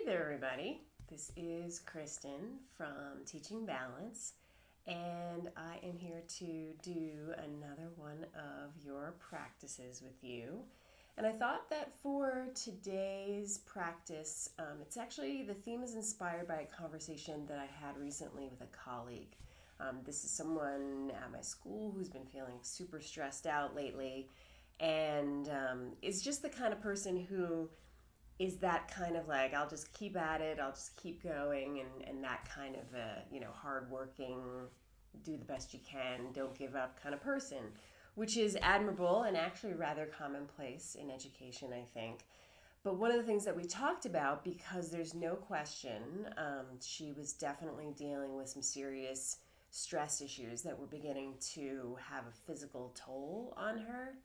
Hey there, everybody. This is Kristin from Teaching Balance, and I am here to do another one of your practices with you. And I thought that for today's practice, it's actually the theme is inspired by a conversation that I had recently with a colleague. This is someone at my school who's been feeling super stressed out lately, and is just the kind of person who is that kind of like, I'll just keep at it, I'll just keep going, and that kind of hardworking, do the best you can, don't give up kind of person, which is admirable and actually rather commonplace in education, I think. But one of the things that we talked about, because there's no question, she was definitely dealing with some serious stress issues that were beginning to have a physical toll on her.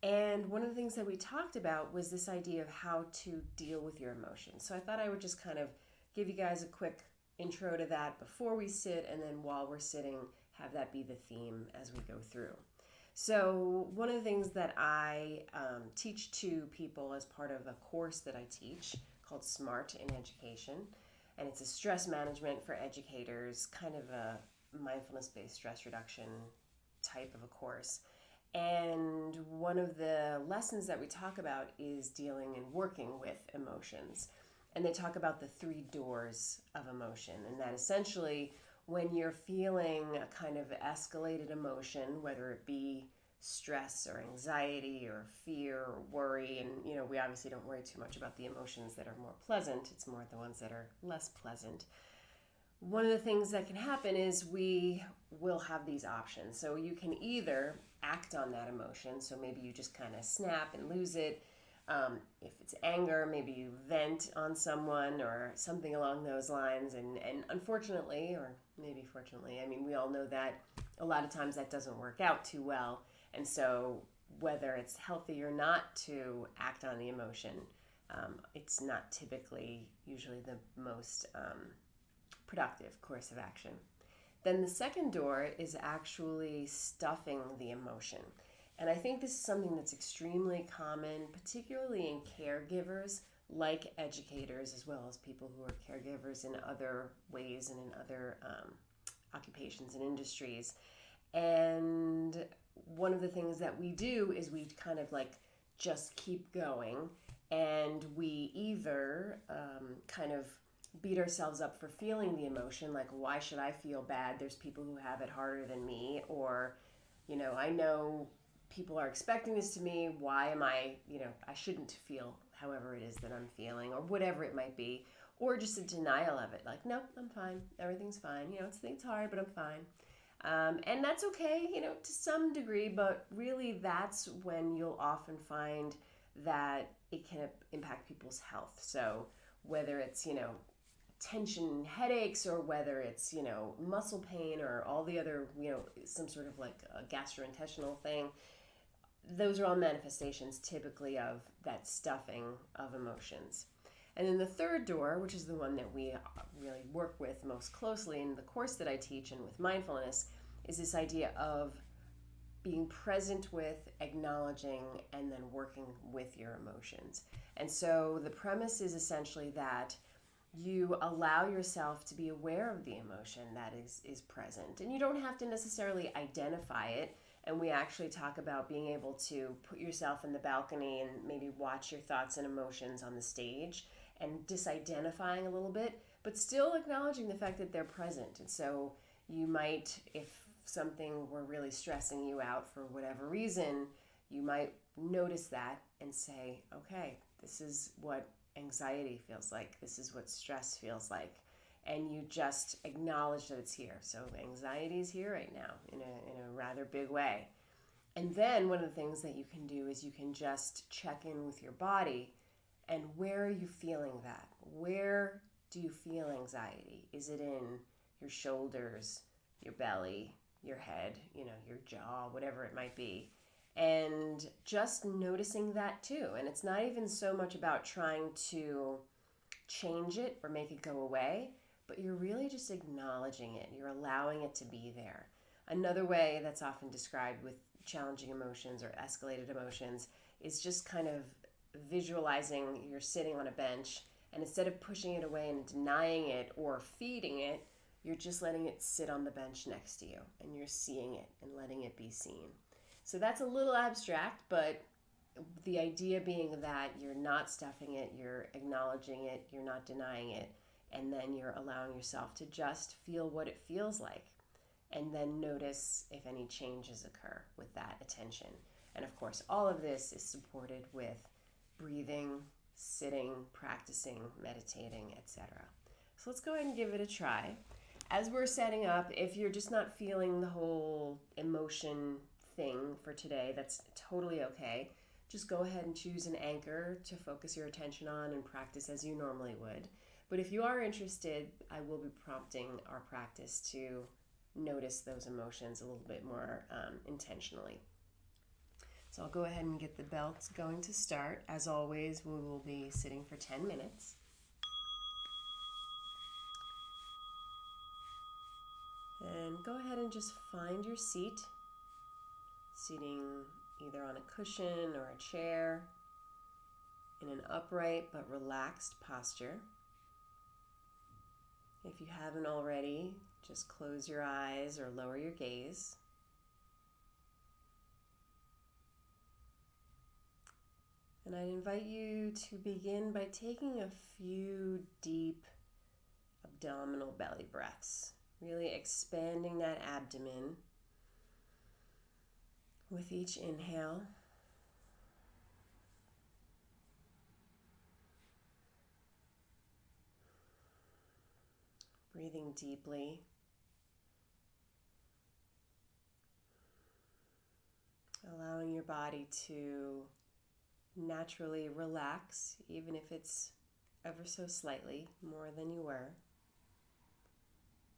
And one of the things that we talked about was this idea of how to deal with your emotions. So I thought I would just kind of give you guys a quick intro to that before we sit, and then while we're sitting, have that be the theme as we go through. So one of the things that I teach to people as part of a course that I teach called SMART in Education, and it's a stress management for educators, kind of a mindfulness-based stress reduction type of a course. And one of the lessons that we talk about is dealing and working with emotions. And they talk about the 3 doors of emotion. And that essentially, when you're feeling a kind of escalated emotion, whether it be stress or anxiety or fear or worry, and we obviously don't worry too much about the emotions that are more pleasant, it's more the ones that are less pleasant. One of the things that can happen is we will have these options. So you can either act on that emotion. So maybe you just kind of snap and lose it. If it's anger, maybe you vent on someone or something along those lines. And unfortunately, or maybe fortunately, we all know that a lot of times that doesn't work out too well. And so whether it's healthy or not to act on the emotion, it's not typically usually the most productive course of action. Then the second door is actually stuffing the emotion. And I think this is something that's extremely common, particularly in caregivers, like educators, as well as people who are caregivers in other ways and in other occupations and industries. And one of the things that we do is we kind of like just keep going, and we either kind of beat ourselves up for feeling the emotion, like, why should I feel bad? There's people who have it harder than me, or, I know people are expecting this to me. Why am I shouldn't feel however it is that I'm feeling, or whatever it might be, or just a denial of it. Like, nope, I'm fine. Everything's fine. It's hard, but I'm fine. And that's okay, to some degree, but really that's when you'll often find that it can impact people's health. So whether it's, tension headaches, or whether it's muscle pain, or all the other some sort of like a gastrointestinal thing, those are all manifestations typically of that stuffing of emotions. And then the third door, which is the one that we really work with most closely in the course that I teach and with mindfulness, is this idea of being present with, acknowledging, and then working with your emotions. And so the premise is essentially that you allow yourself to be aware of the emotion that is present. And you don't have to necessarily identify it. And we actually talk about being able to put yourself in the balcony and maybe watch your thoughts and emotions on the stage and disidentifying a little bit, but still acknowledging the fact that they're present. And so you might, if something were really stressing you out for whatever reason, you might notice that and say, okay, this is what anxiety feels like. This is what stress feels like. And you just acknowledge that it's here. So anxiety is here right now in a rather big way. And then one of the things that you can do is you can just check in with your body, and where are you feeling that? Where do you feel anxiety? Is it in your shoulders, your belly, your head, your jaw, whatever it might be? And just noticing that too. And it's not even so much about trying to change it or make it go away, but you're really just acknowledging it. You're allowing it to be there. Another way that's often described with challenging emotions or escalated emotions is just kind of visualizing you're sitting on a bench And instead of pushing it away and denying it or feeding it, you're just letting it sit on the bench next to you, and you're seeing it and letting it be seen. So that's a little abstract, but the idea being that you're not stuffing it, you're acknowledging it, you're not denying it, and then you're allowing yourself to just feel what it feels like, and then notice if any changes occur with that attention. And of course, all of this is supported with breathing, sitting, practicing, meditating, etc. So let's go ahead and give it a try. As we're setting up, if you're just not feeling the whole emotion thing for today, that's totally okay. Just go ahead and choose an anchor to focus your attention on and practice as you normally would. But if you are interested, I will be prompting our practice to notice those emotions a little bit more intentionally. So I'll go ahead and get the belt going to start. As always, we will be sitting for 10 minutes. And go ahead and just find your seat, sitting either on a cushion or a chair in an upright but relaxed posture. If you haven't already, just close your eyes or lower your gaze. And I'd invite you to begin by taking a few deep abdominal belly breaths, really expanding that abdomen with each inhale. Breathing deeply. Allowing your body to naturally relax, even if it's ever so slightly more than you were.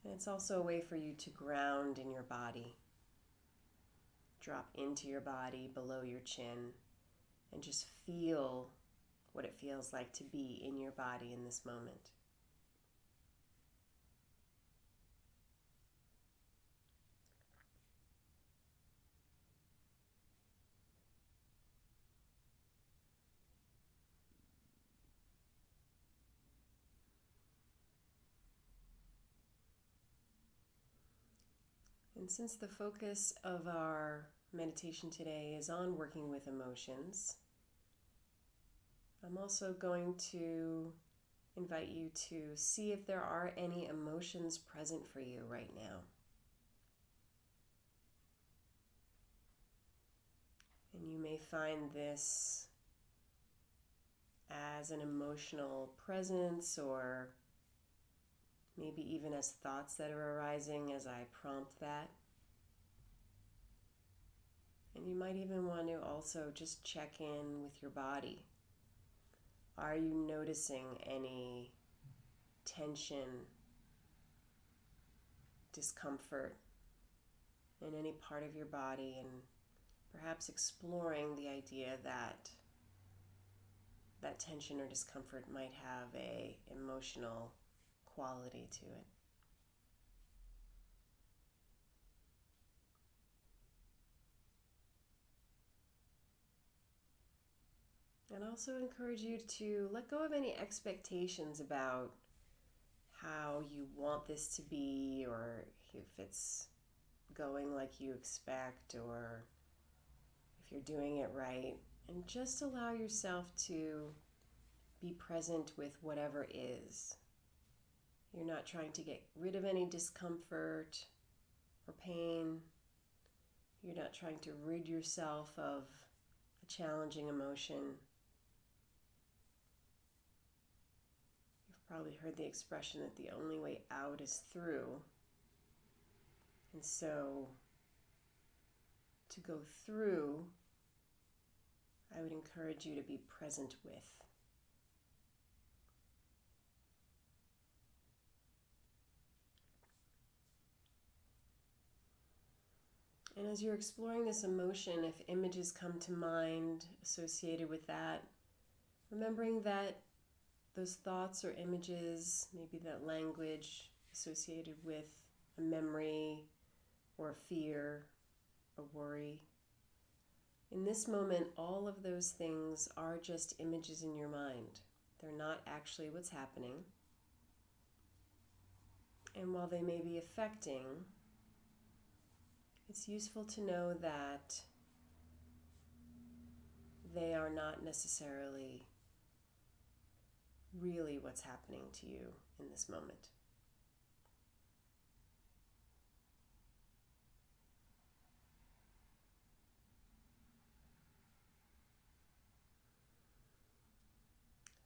And it's also a way for you to ground in your body. Drop into your body below your chin and just feel what it feels like to be in your body in this moment. And since the focus of our meditation today is on working with emotions, I'm also going to invite you to see if there are any emotions present for you right now. And you may find this as an emotional presence, or maybe even as thoughts that are arising as I prompt that. And you might even want to also just check in with your body. Are you noticing any tension, discomfort in any part of your body, and perhaps exploring the idea that that tension or discomfort might have an emotional quality to it. And I also encourage you to let go of any expectations about how you want this to be, or if it's going like you expect, or if you're doing it right. And just allow yourself to be present with whatever is. You're not trying to get rid of any discomfort or pain. You're not trying to rid yourself of a challenging emotion. You've probably heard the expression that the only way out is through. And so, to go through, I would encourage you to be present with. And as you're exploring this emotion, if images come to mind associated with that, remembering that those thoughts or images, maybe that language associated with a memory or a fear, a worry, in this moment, all of those things are just images in your mind. They're not actually what's happening. And while they may be affecting, it's useful to know that they are not necessarily really what's happening to you in this moment.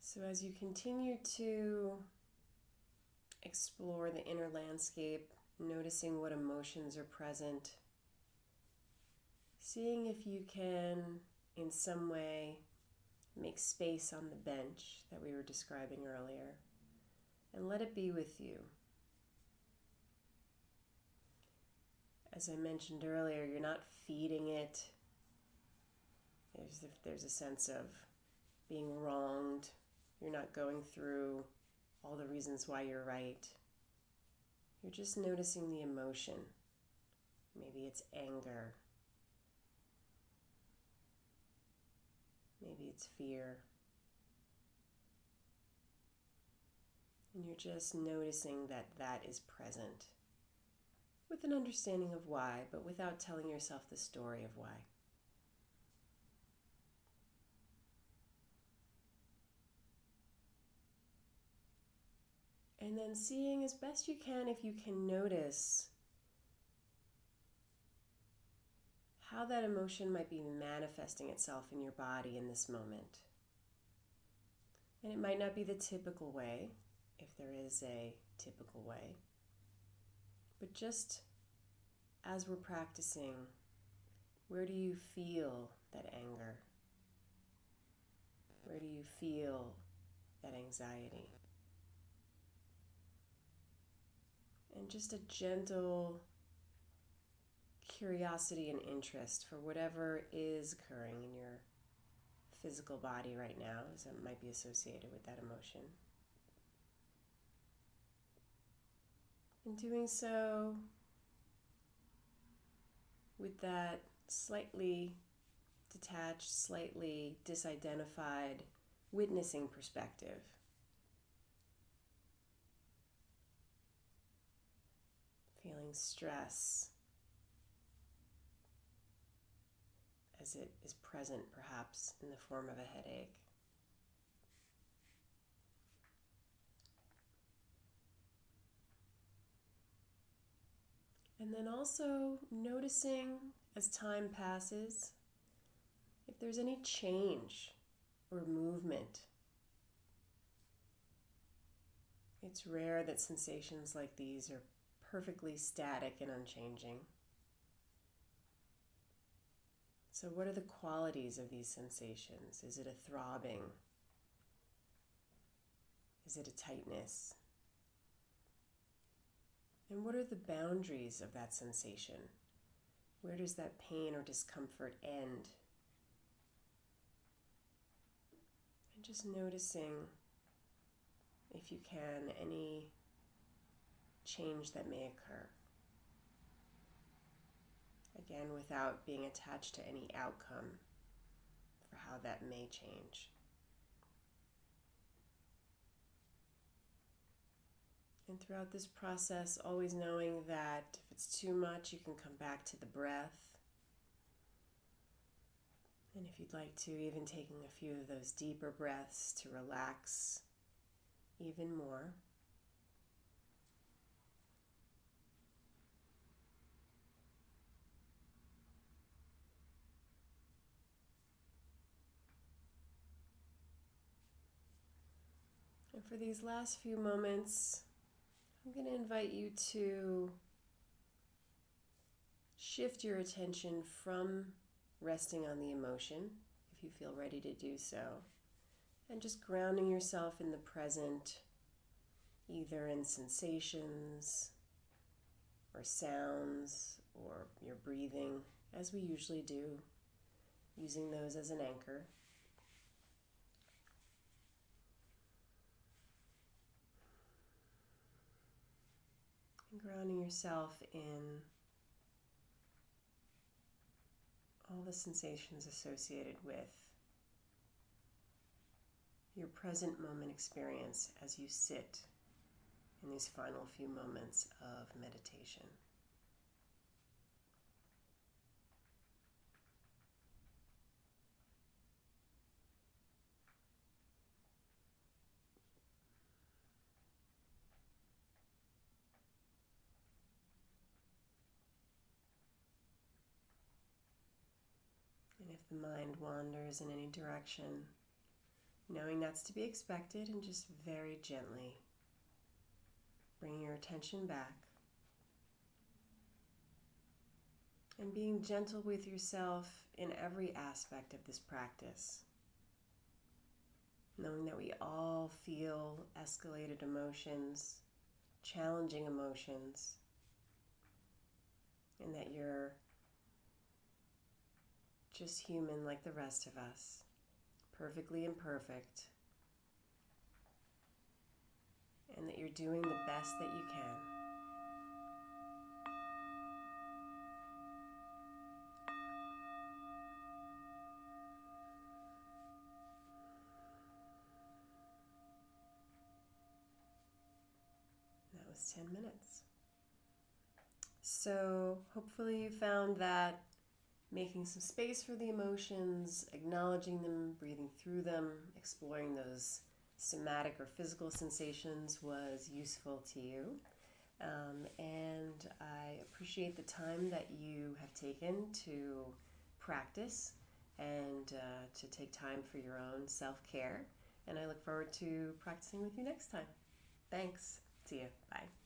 So as you continue to explore the inner landscape, noticing what emotions are present, seeing if you can, in some way, make space on the bench that we were describing earlier, and let it be with you. As I mentioned earlier, you're not feeding it. There's a sense of being wronged. You're not going through all the reasons why you're right. You're just noticing the emotion. Maybe it's anger. Maybe it's fear. And you're just noticing that that is present with an understanding of why, but without telling yourself the story of why. And then seeing as best you can, if you can notice how that emotion might be manifesting itself in your body in this moment. And it might not be the typical way, if there is a typical way. But just as we're practicing, where do you feel that anger? Where do you feel that anxiety? And just a gentle curiosity and interest for whatever is occurring in your physical body right now, as it might be associated with that emotion. And doing so with that slightly detached, slightly disidentified witnessing perspective. Feeling stress as it is present perhaps in the form of a headache. And then also noticing as time passes if there's any change or movement. It's rare that sensations like these are perfectly static and unchanging. So what are the qualities of these sensations? Is it a throbbing? Is it a tightness? And what are the boundaries of that sensation? Where does that pain or discomfort end? And just noticing, if you can, any change that may occur. Again, without being attached to any outcome for how that may change. And throughout this process, always knowing that if it's too much, you can come back to the breath. And if you'd like to, even taking a few of those deeper breaths to relax even more. And for these last few moments, I'm going to invite you to shift your attention from resting on the emotion, if you feel ready to do so, and just grounding yourself in the present, either in sensations or sounds or your breathing, as we usually do, using those as an anchor. And grounding yourself in all the sensations associated with your present moment experience as you sit in these final few moments of meditation. And if the mind wanders in any direction, knowing that's to be expected, and just very gently bringing your attention back and being gentle with yourself in every aspect of this practice, knowing that we all feel escalated emotions, challenging emotions, and that you're just human like the rest of us, perfectly imperfect, and that you're doing the best that you can. That was 10 minutes. So hopefully you found that making some space for the emotions, acknowledging them, breathing through them, exploring those somatic or physical sensations was useful to you. And I appreciate the time that you have taken to practice and to take time for your own self-care. And I look forward to practicing with you next time. Thanks. See you. Bye.